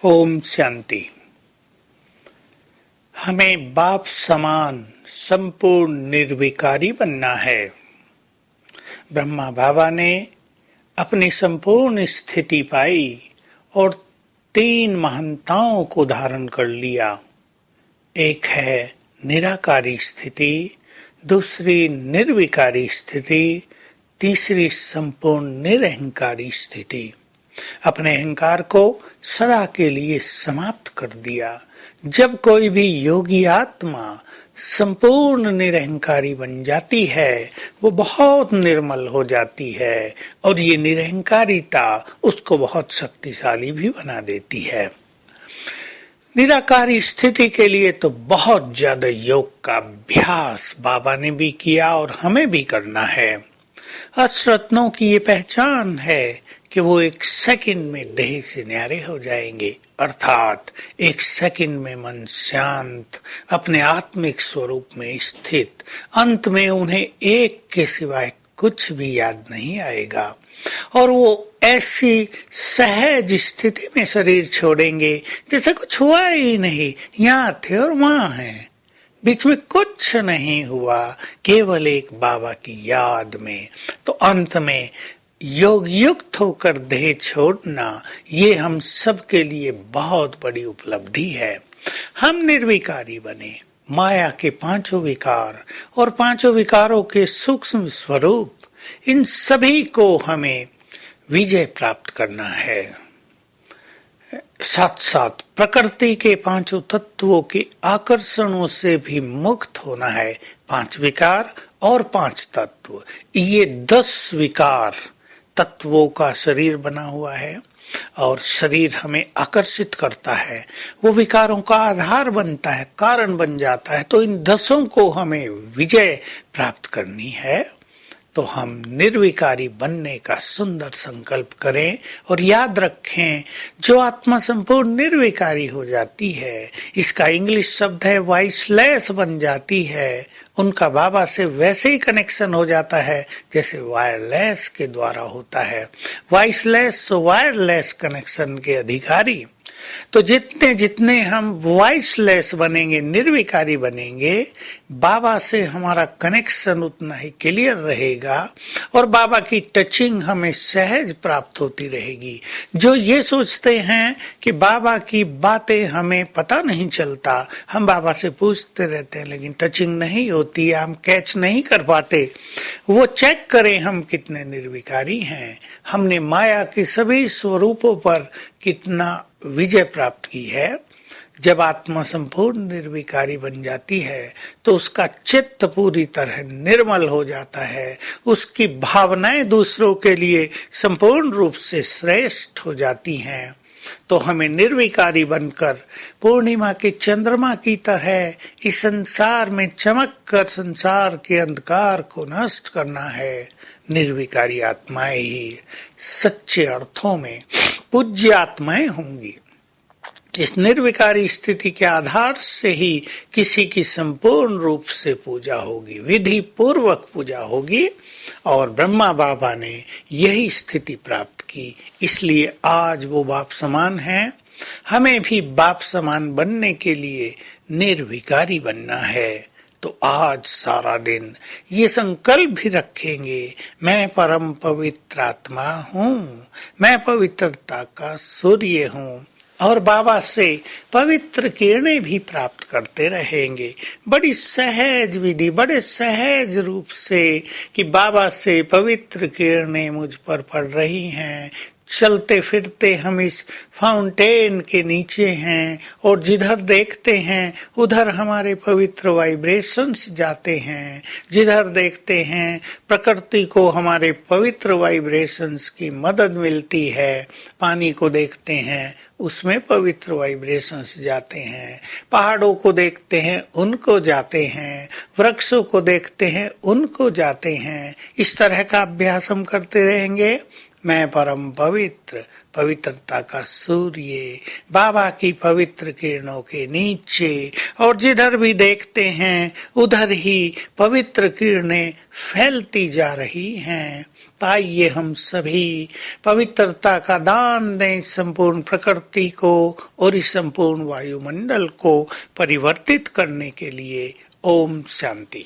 ओम शांति। हमें बाप समान संपूर्ण निर्विकारी बनना है। ब्रह्मा बाबा ने अपनी संपूर्ण स्थिति पाई और 3 महानताओं को धारण कर लिया। एक है निराकारी स्थिति, दूसरी निर्विकारी स्थिति, तीसरी संपूर्ण निरहंकारी स्थिति। अपने अहंकार को सदा के लिए समाप्त कर दिया। जब कोई भी योगी आत्मा संपूर्ण निरहंकारी बन जाती है, वो बहुत निर्मल हो जाती है और ये निरहंकारिता उसको बहुत शक्तिशाली भी बना देती है। निराकारी स्थिति के लिए तो बहुत ज्यादा योग का अभ्यास बाबा ने भी किया और हमें भी करना है। अश्रत्नों की ये पहचान है कि वो 1 सेकंड में देह से न्यारे हो जाएंगे, अर्थात 1 सेकंड में मन शांत, अपने आत्मिक स्वरूप में स्थित। अंत में उन्हें एक के सिवाय कुछ भी याद नहीं आएगा और वो ऐसी सहज स्थिति में शरीर छोड़ेंगे जैसे कुछ हुआ ही नहीं, यहाँ थे और वहां हैं, बीच में कुछ नहीं हुआ, केवल एक बाबा की याद में। तो अंत में योग युक्त होकर देह छोड़ना, ये हम सब के लिए बहुत बड़ी उपलब्धि है। हम निर्विकारी बने। माया के 5 विकार और 5 विकारों के सूक्ष्म स्वरूप, इन सभी को हमें विजय प्राप्त करना है। साथ साथ प्रकृति के 5 तत्वों के आकर्षणों से भी मुक्त होना है। 5 विकार और 5 तत्व, ये 10 विकार तत्वों का शरीर बना हुआ है और शरीर हमें आकर्षित करता है, वो विकारों का आधार बनता है, कारण बन जाता है। तो इन 10 को हमें विजय प्राप्त करनी है। तो हम निर्विकारी बनने का सुंदर संकल्प करें और याद रखें, जो आत्मा संपूर्ण निर्विकारी हो जाती है, इसका इंग्लिश शब्द है वॉइसलेस बन जाती है, उनका बाबा से वैसे ही कनेक्शन हो जाता है जैसे वायरलेस के द्वारा होता है। वॉइसलेस वायरलेस कनेक्शन के अधिकारी। तो जितने जितने हम वॉइसलेस बनेंगे, निर्विकारी बनेंगे, बाबा से हमारा कनेक्शन उतना ही क्लियर रहेगा और बाबा की टचिंग हमें सहज प्राप्त होती रहेगी। जो ये सोचते हैं कि बाबा की बातें हमें पता नहीं चलता, हम बाबा से पूछते रहते हैं लेकिन टचिंग नहीं होती है, हम कैच नहीं कर पाते, वो चेक करें हम कितने निर्विकारी हैं। हमने माया के सभी स्वरूपों पर कितना विजय प्राप्त की है। जब आत्मा संपूर्ण निर्विकारी बन जाती है तो उसका चित्त पूरी तरह निर्मल हो जाता है, उसकी भावनाएं दूसरों के लिए संपूर्ण रूप से श्रेष्ठ हो जाती हैं। तो हमें निर्विकारी बनकर पूर्णिमा के चंद्रमा की तरह इस संसार में चमक कर संसार के अंधकार को नष्ट करना है। निर्विकारी आत्माएं ही सच्चे अर्थों में पूज्य आत्माएं होंगी। इस निर्विकारी स्थिति के आधार से ही किसी की संपूर्ण रूप से पूजा होगी, विधि पूर्वक पूजा होगी और ब्रह्मा बाबा ने यही स्थिति प्राप्त की। इसलिए आज वो बाप समान हैं। हमें भी बाप समान बनने के लिए निर्विकारी बनना है। तो आज सारा दिन ये संकल्प भी रखेंगे, मैं परम पवित्र आत्मा हूँ, मैं पवित्रता का सूर्य हूँ और बाबा से पवित्र किरणें भी प्राप्त करते रहेंगे। बड़ी सहज विधि, बड़े सहज रूप से कि बाबा से पवित्र किरणें मुझ पर पड़ रही हैं। चलते फिरते हम इस फाउंटेन के नीचे हैं और जिधर देखते हैं उधर हमारे पवित्र वाइब्रेशंस जाते हैं। जिधर देखते हैं प्रकृति को हमारे पवित्र वाइब्रेशंस की मदद मिलती है। पानी को देखते हैं उसमें पवित्र वाइब्रेशंस जाते हैं। पहाड़ों को देखते हैं उनको जाते हैं। वृक्षों को देखते हैं उनको जाते हैं। इस तरह का अभ्यास हम करते रहेंगे मैं परम पवित्र, पवित्रता का सूर्य, बाबा की पवित्र किरणों के नीचे, और जिधर भी देखते हैं उधर ही पवित्र किरणें फैलती जा रही हैं। आइए हम सभी पवित्रता का दान दें संपूर्ण प्रकृति को और इस संपूर्ण वायुमंडल को परिवर्तित करने के लिए। ओम शांति।